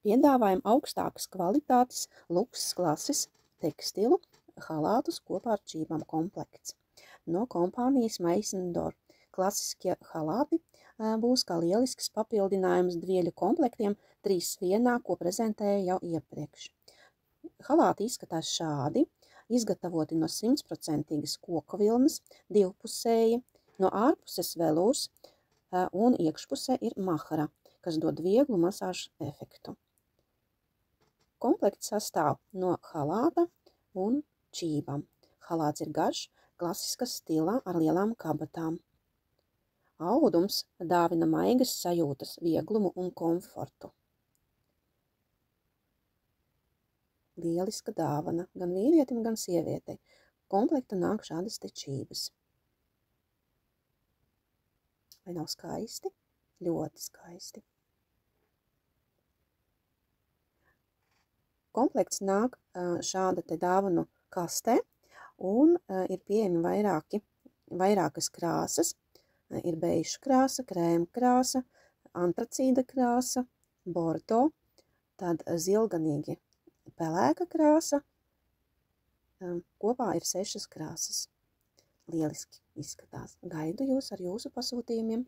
Piedāvājam augstākas kvalitātes lukses klases tekstilu halātus kopā ar čībām komplekts. No kompānijas Maisendor klasiskie halāti būs kā lielisks papildinājums dvieļu komplektiem 3 vienā, ko prezentēja jau iepriekš. Halāti izskatās šādi, izgatavoti no 100% koku vilnas, divpusēji, no ārpuses velūrs un iekšpusē ir mahara, kas dod vieglu masāžu efektu. Komplekts sastāv no halāta un čībām. Halāts ir garš, klasiskas stilā ar lielām kabatām. Audums dāvina maigas sajūtas, vieglumu un komfortu. Lieliska dāvana gan vīrietim, gan sievietei. Komplekta nāk šādas te čības. Vai nav skaisti? Ļoti skaisti. Komplekts nāk šāda te dāvanu kastē un ir pieejami vairākas krāsas. Ir beižu krāsa, krēma krāsa, antracīda krāsa, bordo, tad zilganīgi pelēka krāsa. Kopā ir 6 krāsas. Lieliski izskatās. Gaidu jūs ar jūsu pasūtījumiem.